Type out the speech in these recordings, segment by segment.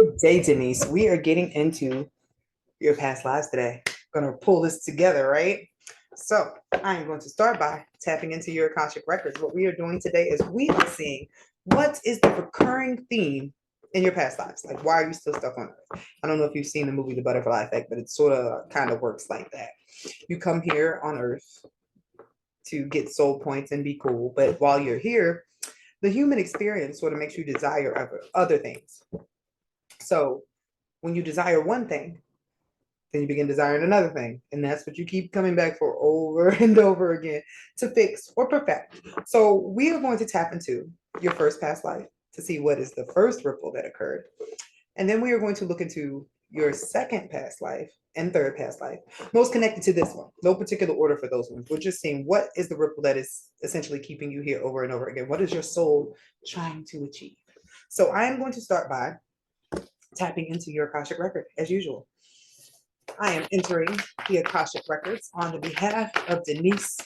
Good day, Denise. We are getting into your past lives today. Gonna pull this together, right? So I'm going to start by tapping into your Akashic records. What we are doing today is we are seeing what is the recurring theme in your past lives. Like, why are you still stuck on Earth? I don't know if you've seen the movie The Butterfly Effect, but it sort of kind of works like that. You come here on Earth to get soul points and be cool, but while you're here, the human experience sort of makes you desire other things. So when you desire one thing, then you begin desiring another thing. And that's what you keep coming back for over and over again to fix or perfect. So we are going to tap into your first past life to see what is the first ripple that occurred. And then we are going to look into your second past life and third past life, most connected to this one. No particular order for those ones. We're just seeing what is the ripple that is essentially keeping you here over and over again. What is your soul trying to achieve? So I am going to start by tapping into your Akashic record as usual. I am entering the Akashic records on the behalf of Denise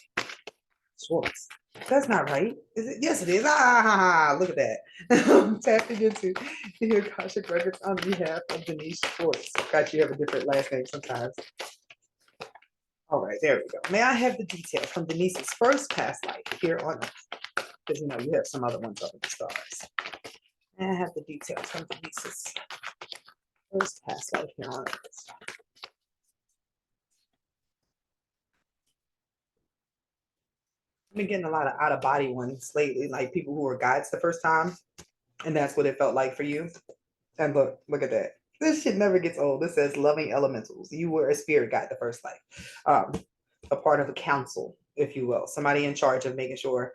Schwartz. That's not right, is it? Yes, it is. Ah, look at that. I'm tapping into the Akashic records on behalf of Denise Schwartz. God, you have a different last name sometimes. All right, there we go. May I have the details from Denise's first past life here on Earth? Because you have some other ones up in the stars. May I have the details from Denise's first past life here on Earth? I've been getting a lot of out of body ones lately, like people who were guides the first time, and that's what it felt like for you. And look at that. This shit never gets old. This says loving elementals. You were a spirit guide the first life, a part of a council, if you will, somebody in charge of making sure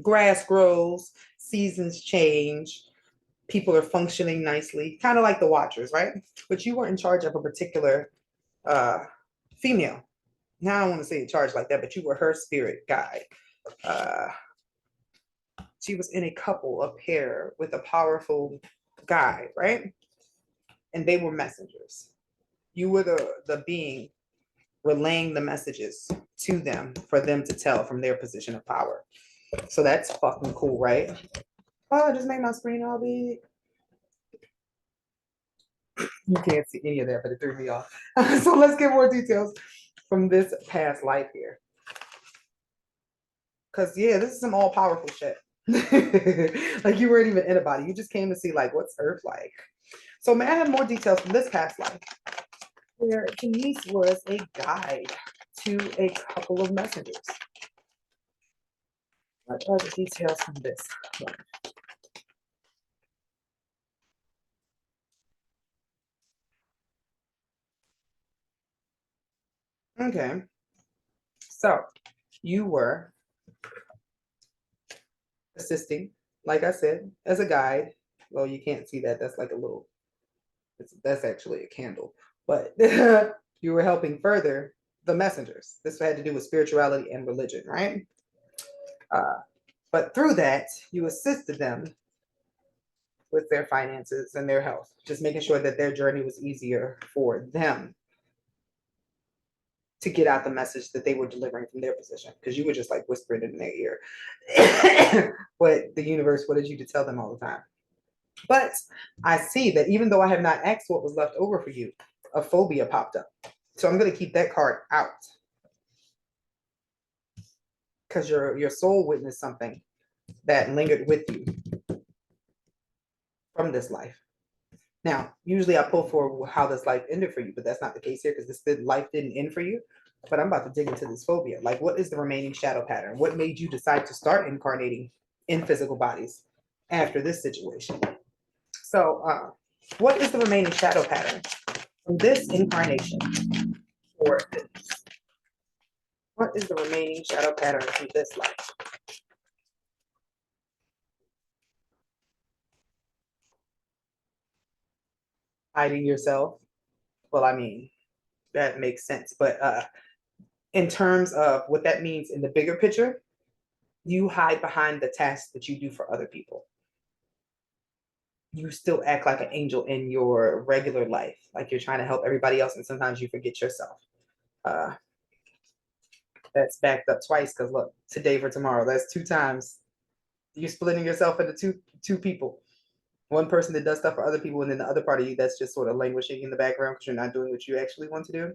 grass grows, seasons change, people are functioning nicely, kind of like the Watchers, right? But you were in charge of a particular female. Now I don't want to say in charge like that, but you were her spirit guide. She was in a couple, a pair with a powerful guy, right? And they were messengers. You were the being relaying the messages to them for them to tell from their position of power. So that's fucking cool, right? Oh, I just made my screen all big. You can't see any of that, but it threw me off. So let's get more details from this past life here. Because, yeah, this is some all powerful shit. Like you weren't even in a body. You just came to see, like, what's Earth like? So, may I have more details from this past life? Where Denise was a guide to a couple of messengers. What are the details from this one? Okay. So, you were assisting, like I said, as a guide. Well, you can't see that. That's like a little, that's actually a candle. But you were helping further the messengers. This had to do with spirituality and religion, right? But through that, you assisted them with their finances and their health, just making sure that their journey was easier for them to get out the message that they were delivering from their position, because you were just like whispering in their ear what the universe wanted you to tell them all the time. But I see that even though I have not asked what was left over for you, a phobia popped up. So I'm going to keep that card out because your soul witnessed something that lingered with you from this life. Now, usually I pull for how this life ended for you, but that's not the case here because this life didn't end for you. But I'm about to dig into this phobia. Like, what is the remaining shadow pattern? What made you decide to start incarnating in physical bodies after this situation? So, what is the remaining shadow pattern from this incarnation for this? What is the remaining shadow pattern from this life? Hiding yourself? Well, I mean, that makes sense. But in terms of what that means in the bigger picture, you hide behind the tasks that you do for other people. You still act like an angel in your regular life, like you're trying to help everybody else, and sometimes you forget yourself. Uh, that's backed up twice because look, today for tomorrow, that's 2 times you're splitting yourself into two people. One person that does stuff for other people, and then the other part of you that's just sort of languishing in the background because you're not doing what you actually want to do.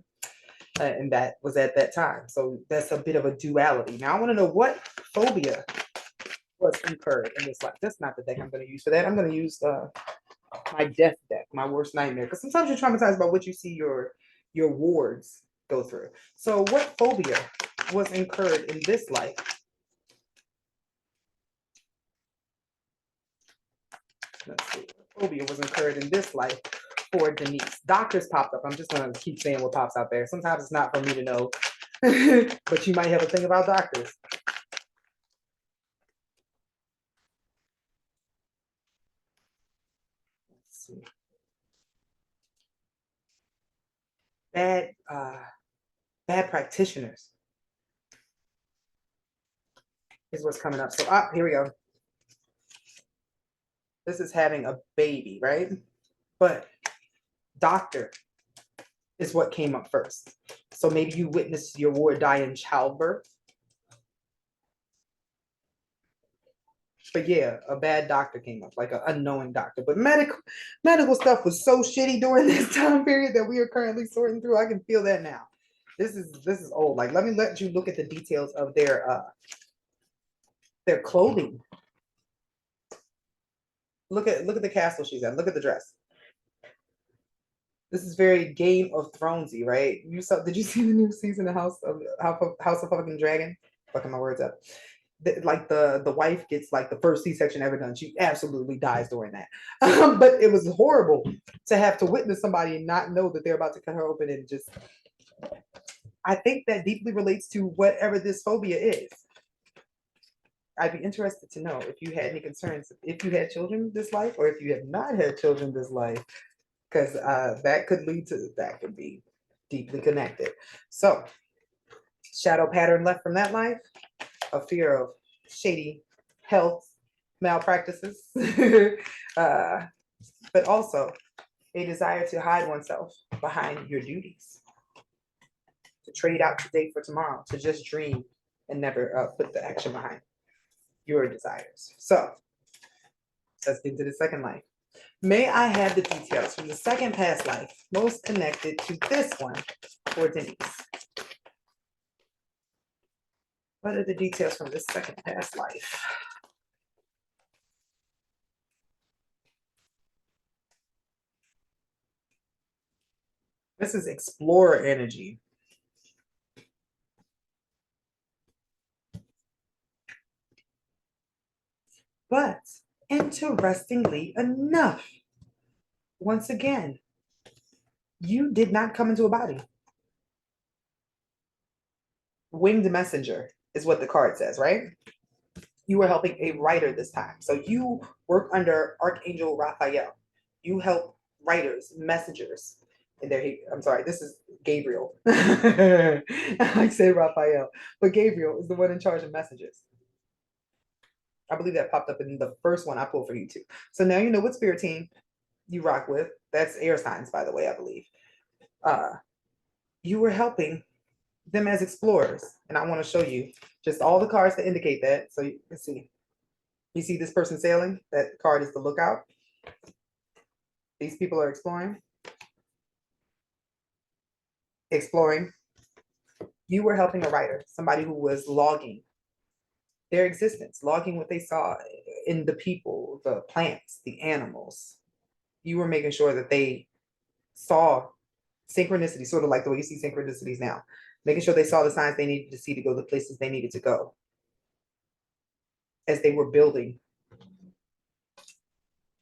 And that was at that time. So that's a bit of a duality. Now I want to know what phobia was incurred in this life. That's not the deck I'm going to use for that. I'm going to use my death deck, my worst nightmare. Because sometimes you're traumatized by what you see your wards go through. So what phobia was incurred in this life? Let's see. What phobia was incurred in this life for Denise? Doctors popped up. I'm just going to keep saying what pops out there. Sometimes it's not for me to know, but you might have a thing about doctors. Let's see. Bad practitioners is what's coming up. So here we go. This is having a baby, right? But doctor is what came up first. So maybe you witnessed your ward die in childbirth. But yeah, a bad doctor came up, like an unknowing doctor. But medical stuff was so shitty during this time period that we are currently sorting through. I can feel that now. This is old. Like, let you look at the details of their clothing. Look at the castle she's at. Look at the dress. This is very Game of Thronesy, right? Did you see the new season of House of fucking Dragon? Fucking my words up. Like the wife gets like the first C-section ever done. She absolutely dies during that. But it was horrible to have to witness somebody and not know that they're about to cut her open and just. I think that deeply relates to whatever this phobia is. I'd be interested to know if you had any concerns, if you had children this life, or if you have not had children this life, because that could be deeply connected. So, shadow pattern left from that life, a fear of shady health malpractices, but also a desire to hide oneself behind your duties, to trade out today for tomorrow, to just dream and never put the action behind your desires. So let's get into the second life. May I have the details from the second past life most connected to this one for Denise? What are the details from this second past life? This is explorer energy. But interestingly enough, once again, you did not come into a body. Winged messenger is what the card says, right? You were helping a writer this time. So you work under Archangel Raphael. You help writers, messengers. I'm sorry, this is Gabriel. I say Raphael, but Gabriel is the one in charge of messages. I believe that popped up in the first one I pulled for you too. So now you know what spirit team you rock with. That's air signs, by the way, I believe. You were helping them as explorers. And I want to show you just all the cards that indicate that. So you can see. You see this person sailing? That card is the lookout. These people are exploring. Exploring. You were helping a writer, somebody who was logging their existence, logging what they saw in the people, the plants, the animals. You were making sure that they saw synchronicity, sort of like the way you see synchronicities now, making sure they saw the signs they needed to see to go the places they needed to go as they were building.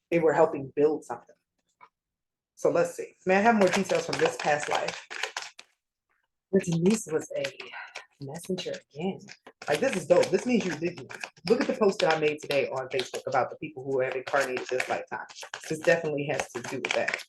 They were helping build something. So let's see. May I have more details from this past life? Denise was a messenger again. Like, this is dope. This means you did. Look at the post that I made today on Facebook about the people who have incarnated this lifetime. This definitely has to do with that.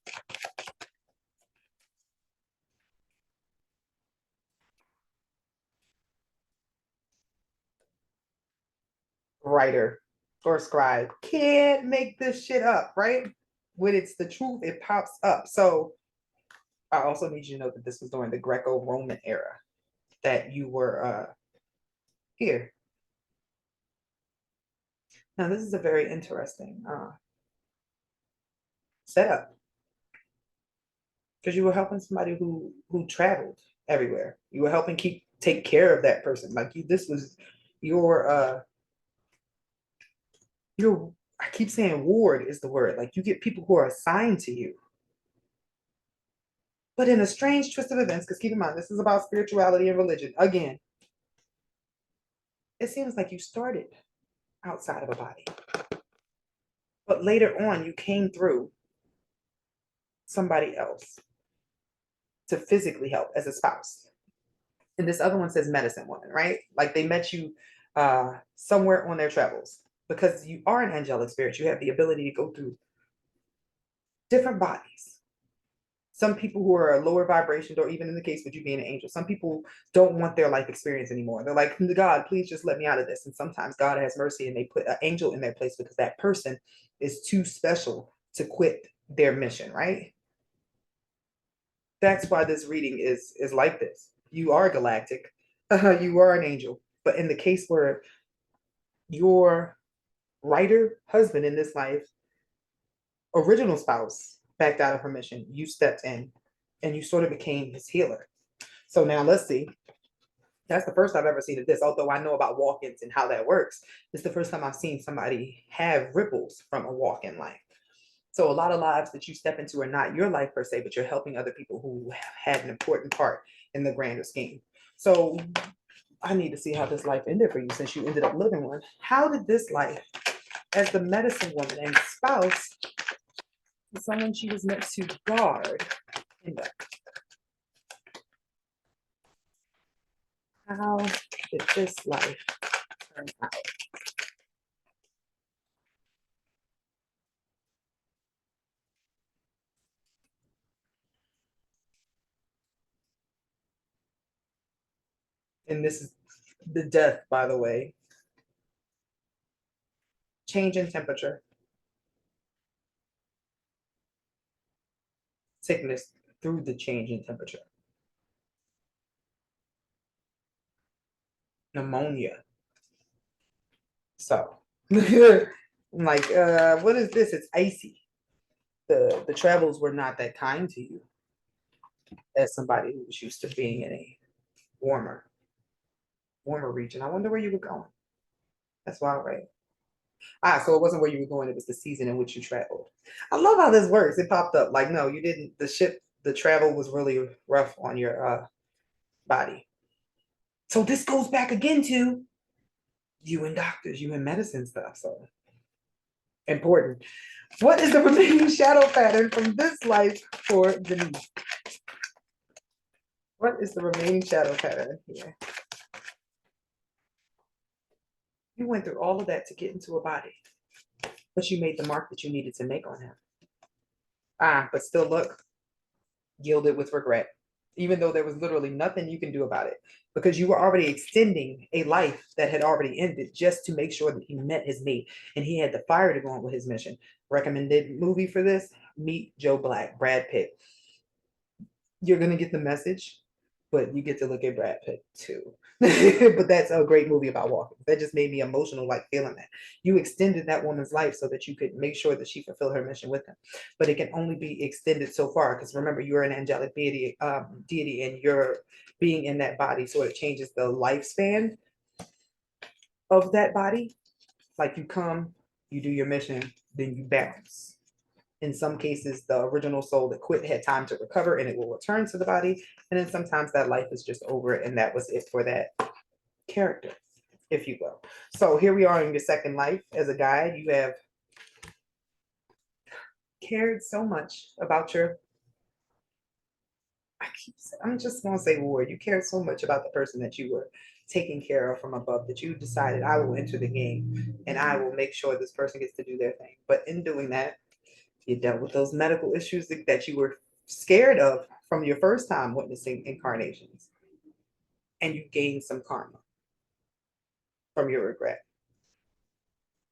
Writer or scribe can't make this shit up, right? When it's the truth, it pops up. So I also need you to know that this was during the Greco-Roman era that you were here. Now, this is a very interesting set up because you were helping somebody who traveled everywhere. You were helping take care of that person. Like you, this was your I keep saying ward is the word. Like you get people who are assigned to you. But in a strange twist of events, because keep in mind, this is about spirituality and religion. Again, it seems like you started outside of a body. But later on, you came through somebody else to physically help as a spouse. And this other one says medicine woman, right? Like they met you somewhere on their travels. Because you are an angelic spirit, you have the ability to go through different bodies. Some people who are lower vibrations, or even in the case with you being an angel, some people don't want their life experience anymore. They're like, God, please just let me out of this. And sometimes God has mercy and they put an angel in their place because that person is too special to quit their mission, right? That's why this reading is like this. You are galactic, you are an angel. But in the case where your writer husband in this life, original spouse, backed out of her mission, you stepped in and you sort of became his healer. So now let's see. That's the first I've ever seen of this, although I know about walk-ins and how that works. It's the first time I've seen somebody have ripples from a walk-in life. So a lot of lives that you step into are not your life per se, but you're helping other people who have had an important part in the grander scheme. So I need to see how this life ended for you since you ended up living one. How did this life, as the medicine woman and spouse, someone she was meant to guard, end up? How did this life turn out? And this is the death, by the way. Change in temperature, sickness through the change in temperature, pneumonia. So, like, what is this? It's icy. The travels were not that kind to you as somebody who was used to being in a warmer, warmer region. I wonder where you were going. That's wild, right? So it wasn't where you were going, it was the season in which you traveled. I love how this works. It popped up like, no, you didn't. The travel was really rough on your body. So this goes back again to you and doctors, you and medicine stuff. So important. What is the remaining shadow pattern from this life for Denise? What is the remaining shadow pattern here? You went through all of that to get into a body, but you made the mark that you needed to make on him. But still look, yielded with regret, even though there was literally nothing you can do about it because you were already extending a life that had already ended just to make sure that he met his mate and he had the fire to go on with his mission. Recommended movie for this: Meet Joe Black, Brad Pitt. You're gonna get the message, but you get to look at Brad Pitt too. But that's a great movie about walking. That just made me emotional, like feeling that. You extended that woman's life so that you could make sure that she fulfilled her mission with him. But it can only be extended so far because remember, you're an angelic deity, and you're being in that body, so it changes the lifespan of that body. Like you come, you do your mission, then you bounce. In some cases, the original soul that quit had time to recover and it will return to the body. And then sometimes that life is just over and that was it for that character, if you will. So here we are in your second life as a guide. You have cared so much about your, I'm just going to say word. You cared so much about the person that you were taking care of from above that you decided, I will enter the game and I will make sure this person gets to do their thing. But in doing that, you dealt with those medical issues that you were scared of from your first time witnessing incarnations. And you gained some karma from your regret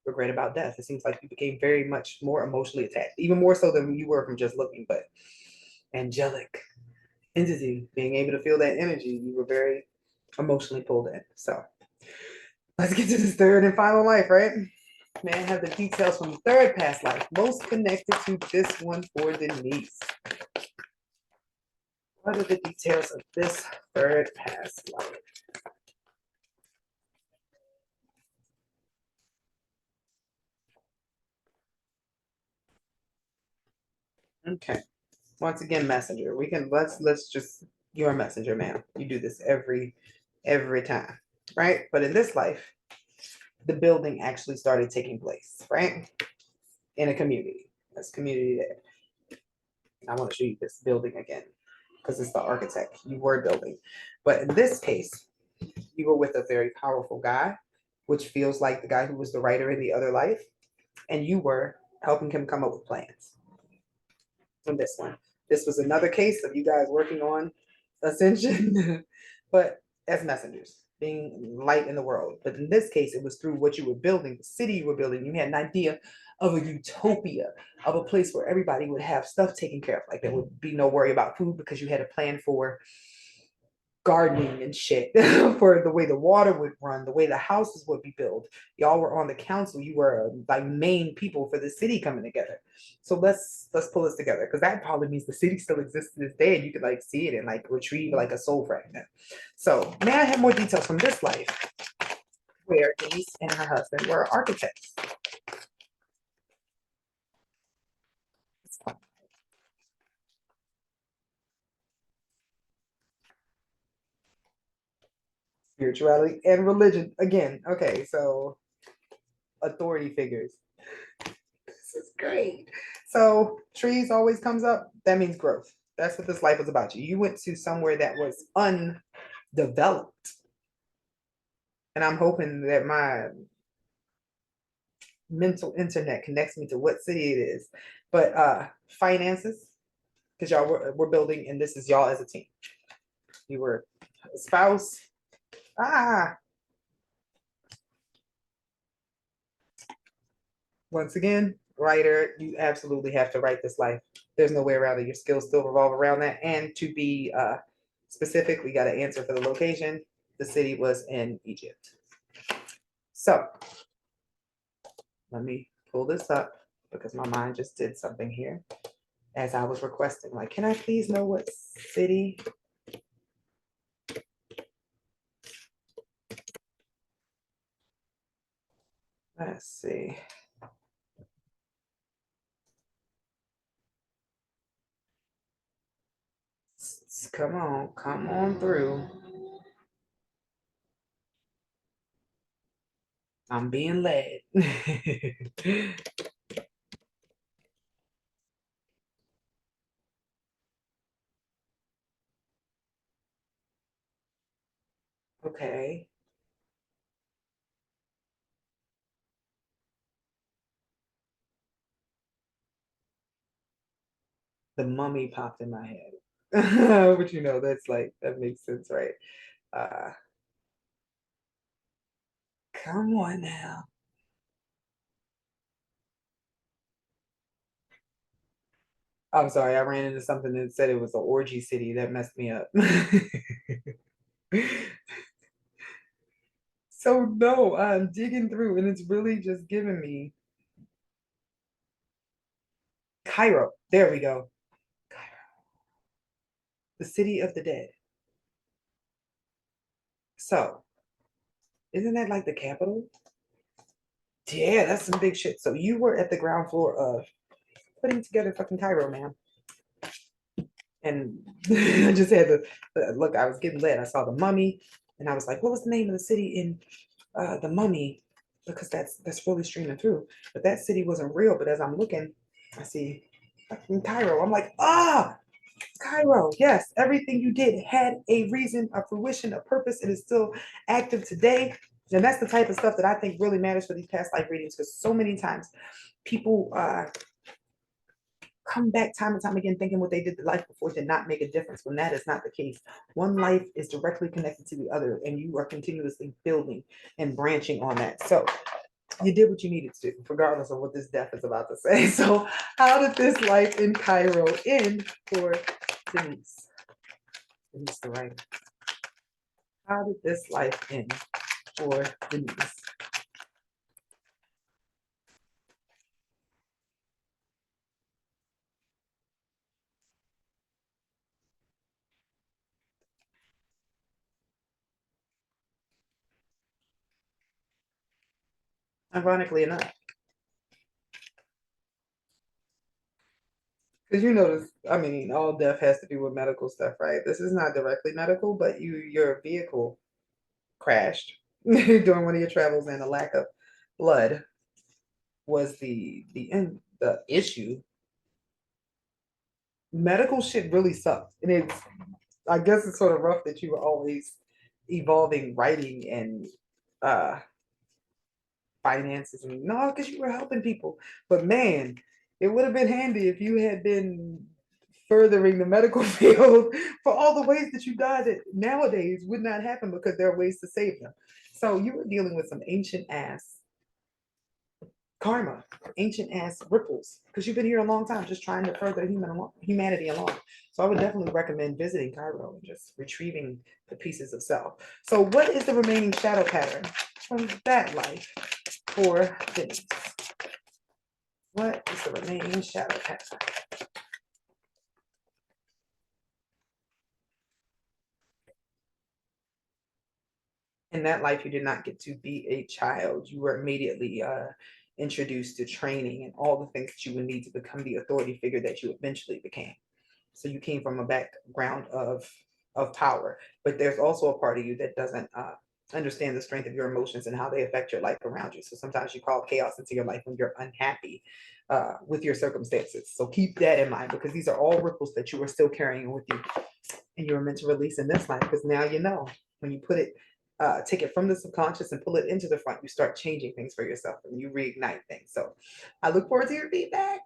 about death. It seems like you became very much more emotionally attached, even more so than you were from just looking, but angelic entity, being able to feel that energy, you were very emotionally pulled in. So let's get to this third and final life, right? May I have the details from the third past life, most connected to this one for Denise? What are the details of this third past life? Okay. Once again, messenger. We can let's just you're a messenger, ma'am. You do this every time, right? But in this life, the building actually started taking place, right? In a community. That's community there. I want to show you this building again because it's the architect. You were building. But in this case, you were with a very powerful guy, which feels like the guy who was the writer in the other life, and you were helping him come up with plans on this one. This was another case of you guys working on ascension, but as messengers, being light in the world. But in this case, it was through what you were building, the city you were building. You had an idea of a utopia, of a place where everybody would have stuff taken care of. Like there would be no worry about food because you had a plan for gardening and shit, for the way the water would run, the way the houses would be built. Y'all were on the council. You were like main people for the city coming together. So let's pull this together because that probably means the city still exists to this day, and you could like see it and like retrieve like a soul fragment. So may I have more details from this life where Denise and her husband were architects? Spirituality and religion again. Okay, so authority figures. This is great. So trees always comes up. That means growth. That's what this life was about. You went to somewhere that was undeveloped. And I'm hoping that my mental internet connects me to what city it is. But finances, because y'all were building, and this is y'all as a team. You were a spouse. Ah, once again, writer, you absolutely have to write this life. There's no way around it. Your skills still revolve around that. And to be specific, we got to answer for the location. The city was in Egypt. So let me pull this up because my mind just did something here as I was requesting. Like, can I please know what city? Let's see. Come on through. I'm being led. Okay. The mummy popped in my head. But you know, that's like, that makes sense, right? Uh, come on now. I'm sorry, I ran into something that said it was an orgy city. That messed me up. So no, I'm digging through and it's really just giving me Cairo. There we go. Cairo, the city of the dead. So isn't that like the capital? Yeah, that's some big shit. So you were at the ground floor of putting together fucking Cairo, man. And I just had to look. I was getting lit. I saw the mummy, and I was like, "What was the name of the city in the mummy?" Because that's really streaming through. But that city wasn't real. But as I'm looking, I see fucking Cairo. I'm like, ah, Cairo. Yes, everything you did had a reason, a fruition, a purpose, and is still active today. And that's the type of stuff that I think really matters for these past life readings. Because so many times people come back time and time again thinking what they did the life before did not make a difference when that is not the case. One life is directly connected to the other, and you are continuously building and branching on that. So you did what you needed to do, regardless of what this death is about to say. So, how did this life in Cairo end for Denise? Denise the writer. How did this life end for Denise? Ironically enough. Because you notice, I mean, all death has to do with medical stuff, right? This is not directly medical, but your vehicle crashed during one of your travels, and a lack of blood was the issue. Medical shit really sucks, and it's, I guess it's sort of rough that you were always evolving writing and uh finances, and no, because you were helping people. But man, it would have been handy if you had been furthering the medical field for all the ways that you died that nowadays would not happen because there are ways to save them. So you were dealing with some ancient ass karma, ancient ass ripples, because you've been here a long time just trying to further humanity along. So I would definitely recommend visiting Cairo and just retrieving the pieces of self. So what is the remaining shadow pattern from that life for Denise? What is the remaining shadow pattern? In that life, you did not get to be a child. You were immediately introduced to training and all the things that you would need to become the authority figure that you eventually became. So you came from a background of power, but there's also a part of you that doesn't understand the strength of your emotions and how they affect your life around you. So sometimes you call chaos into your life when you're unhappy with your circumstances. So keep that in mind, because these are all ripples that you are still carrying with you, and you were meant to release in this life. Because now you know, when you put it, take it from the subconscious and pull it into the front, you start changing things for yourself and you reignite things. So I look forward to your feedback.